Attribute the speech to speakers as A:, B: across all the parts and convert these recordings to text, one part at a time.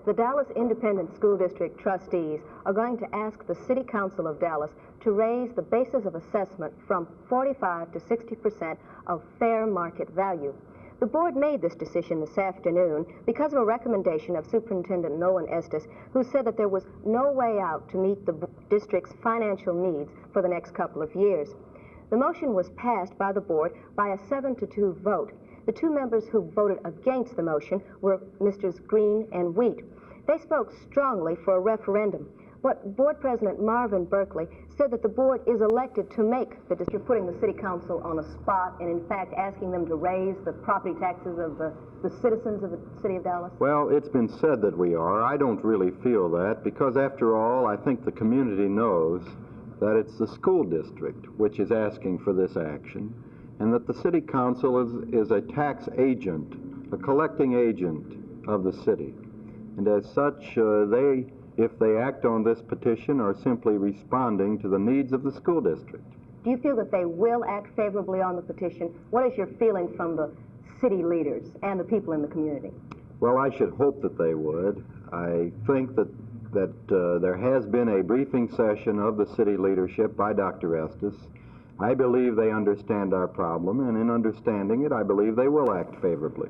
A: The Dallas Independent School District trustees are going to ask the City Council of Dallas to raise the basis of assessment from 45% to 60% of fair market value. The board made this decision this afternoon because of a recommendation of Superintendent Nolan Estes, who said that there was no way out to meet the district's financial needs for the next couple of years. The motion was passed by the board by a 7-2 vote. The two members who voted against the motion were Mrs. Green and Wheat. They spoke strongly for a referendum, but Board President Marvin Berkeley said that the board is elected to make the district, putting the City Council on a spot and in fact asking them to raise the property taxes of the citizens of the City of Dallas?
B: Well, it's been said that we are. I don't really feel that because after all, I think the community knows that it's the school district which is asking for this action, and that the City Council is a tax agent, a collecting agent of the city. And as such, if they act on this petition, are simply responding to the needs of the school district.
A: Do you feel that they will act favorably on the petition? What is your feeling from the city leaders and the people in the community?
B: Well, I should hope that they would. I think that there has been a briefing session of the city leadership by Dr. Estes. I believe they understand our problem, and in understanding it, I believe they will act favorably.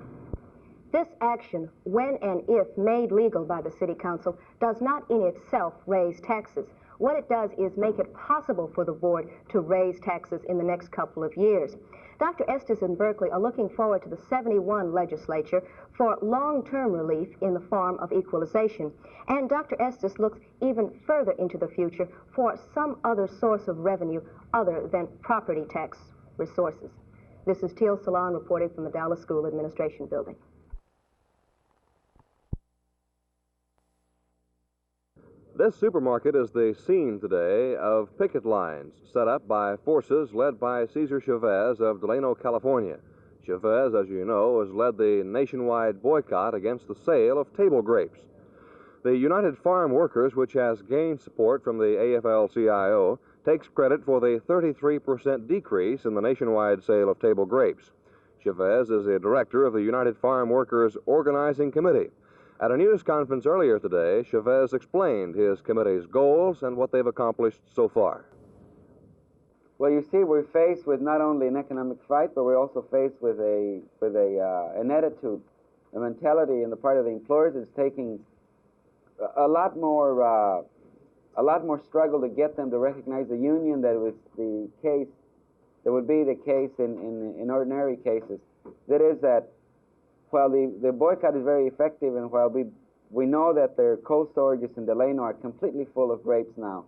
A: This action, when and if made legal by the City Council, does not in itself raise taxes. What it does is make it possible for the board to raise taxes in the next couple of years. Dr. Estes and Berkeley are looking forward to the 71 legislature for long-term relief in the form of equalization. And Dr. Estes looks even further into the future for some other source of revenue other than property tax resources. This is Teel Salaun reporting from the Dallas School Administration Building.
C: This supermarket is the scene today of picket lines set up by forces led by Cesar Chavez of Delano, California. Chavez, as you know, has led the nationwide boycott against the sale of table grapes. The United Farm Workers, which has gained support from the AFL-CIO, takes credit for the 33% decrease in the nationwide sale of table grapes. Chavez is the director of the United Farm Workers Organizing Committee. At a news conference earlier today, Chavez explained his committee's goals and what they've accomplished so far.
D: Well, you see, we're faced with not only an economic fight, but we're also faced with an attitude, a mentality on the part of the employers that's taking a lot more struggle to get them to recognize the union that was the case, that would be the case in ordinary cases. That is that while the boycott is very effective, and while we know that their cold storages in Delano are completely full of grapes now,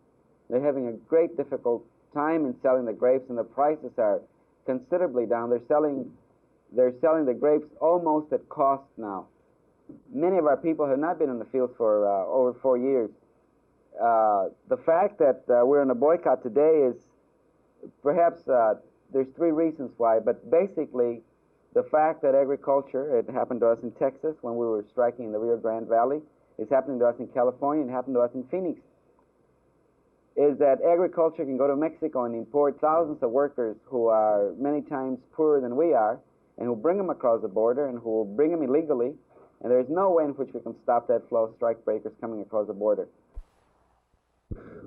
D: they're having a great difficult time in selling the grapes, and the prices are considerably down. They're selling the grapes almost at cost now. Many of our people have not been in the field for over 4 years. The fact that we're in a boycott today is perhaps there's 3 reasons why, but basically the fact that agriculture, it happened to us in Texas when we were striking in the Rio Grande Valley, it's happening to us in California, and happened to us in Phoenix, is that agriculture can go to Mexico and import thousands of workers who are many times poorer than we are, and who bring them across the border, and who will bring them illegally, and there's no way in which we can stop that flow of strike breakers coming across the border.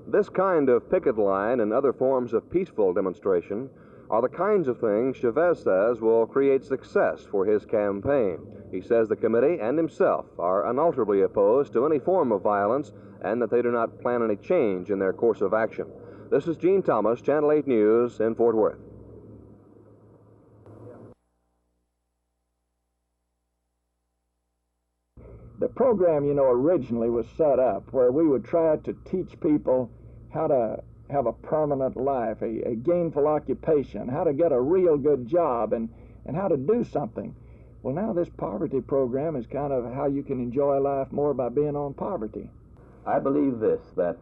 C: This kind of picket line and other forms of peaceful demonstration are the kinds of things Chavez says will create success for his campaign. He says the committee and himself are unalterably opposed to any form of violence, and that they do not plan any change in their course of action. This is Gene Thomas, Channel 8 News in Fort Worth.
E: The program, originally was set up where we would try to teach people how to have a permanent life, a gainful occupation, how to get a real good job, and how to do something. Well, now this poverty program is kind of how you can enjoy life more by being on poverty.
F: I believe this, that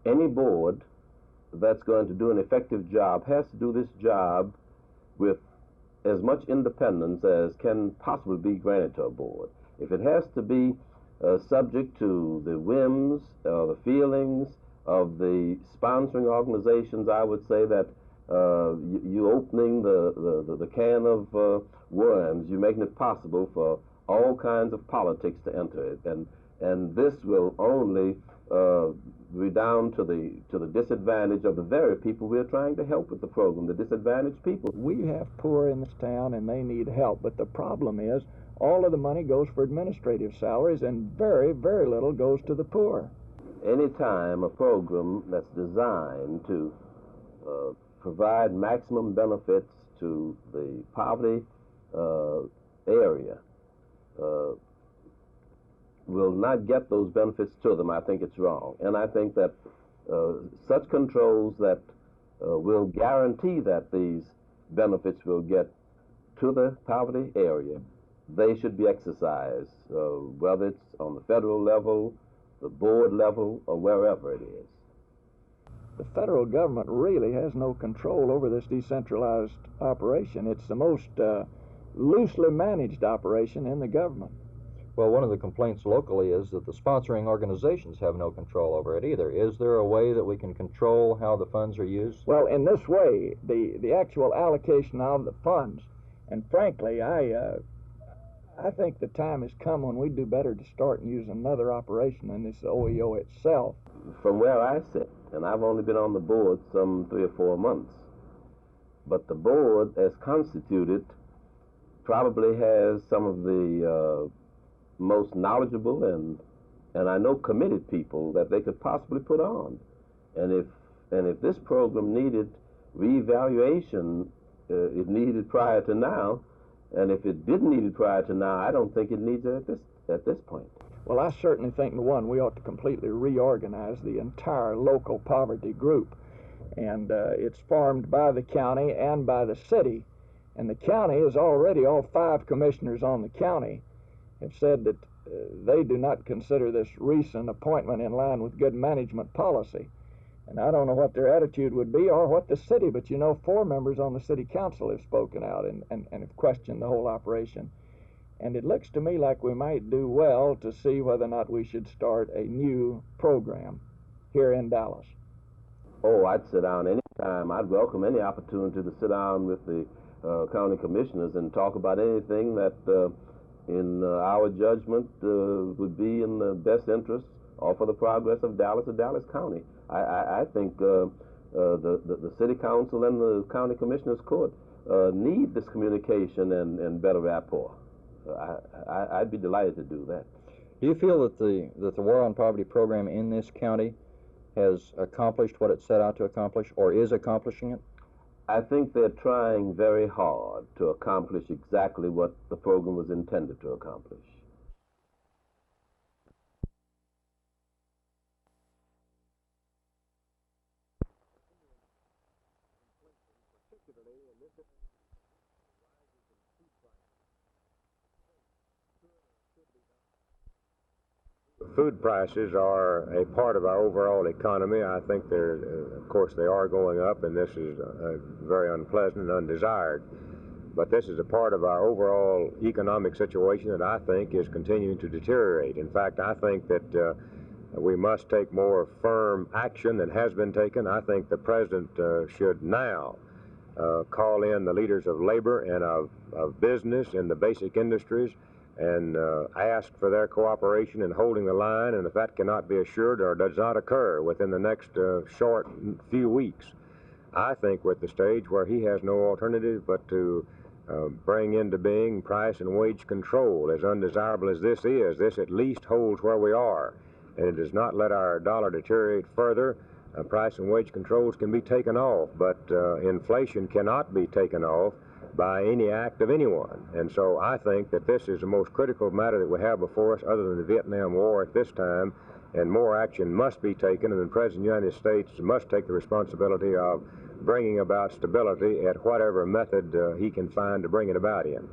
F: any board that's going to do an effective job has to do this job with as much independence as can possibly be granted to a board. If it has to be subject to the whims or the feelings of the sponsoring organizations, I would say that you opening the can of worms, you're making it possible for all kinds of politics to enter it, and this will only redound to the disadvantage of the very people we're trying to help with the program, the disadvantaged people.
E: We have poor in this town and they need help, but the problem is all of the money goes for administrative salaries and very, very little goes to the poor.
F: Anytime a program that's designed to provide maximum benefits to the poverty area will not get those benefits to them, I think it's wrong. And I think that such controls that will guarantee that these benefits will get to the poverty area, they should be exercised, whether it's on the federal level, the board level, or wherever it is.
E: The federal government really has no control over this decentralized operation. It's the most loosely managed operation in the government.
G: Well, one of the complaints locally is that the sponsoring organizations have no control over it either. Is there a way that we can control how the funds are used?
E: Well, in this way, the actual allocation of the funds, and frankly, I think the time has come when we do better to start and use another operation than this OEO itself.
F: From where I sit, and I've only been on the board some 3 or 4 months, but the board, as constituted, probably has some of the most knowledgeable and I know committed people that they could possibly put on. And if this program needed reevaluation, it needed prior to now. And if it didn't need it prior to now, I don't think it needs it at this point.
E: Well, I certainly think, one, we ought to completely reorganize the entire local poverty group. And it's formed by the county and by the city. And the county is already, all 5 commissioners on the county have said that they do not consider this recent appointment in line with good management policy. And I don't know what their attitude would be or what the city, but 4 members on the city council have spoken out and have questioned the whole operation. And it looks to me like we might do well to see whether or not we should start a new program here in Dallas.
F: Oh, I'd sit down any time. I'd welcome any opportunity to sit down with the county commissioners and talk about anything that in our judgment would be in the best interest or for the progress of Dallas or Dallas County. I think the city council and the county commissioners court need this communication and better rapport. I'd be delighted to do that.
G: Do you feel that the War on Poverty program in this county has accomplished what it set out to accomplish, or is accomplishing it?
F: I think they're trying very hard to accomplish exactly what the program was intended to accomplish.
H: Food prices are a part of our overall economy. I think of course, they are going up, and this is very unpleasant and undesired. But this is a part of our overall economic situation that I think is continuing to deteriorate. In fact, I think that we must take more firm action than has been taken. I think the president should now call in the leaders of labor and of business in the basic industries and ask for their cooperation in holding the line, and if that cannot be assured or does not occur within the next short few weeks, I think we're at the stage where he has no alternative but to bring into being price and wage control. As undesirable as this is, this at least holds where we are, and it does not let our dollar deteriorate further. Price and wage controls can be taken off, but inflation cannot be taken off by any act of anyone. And so I think that this is the most critical matter that we have before us other than the Vietnam War at this time, and more action must be taken, and the President of the United States must take the responsibility of bringing about stability at whatever method he can find to bring it about in.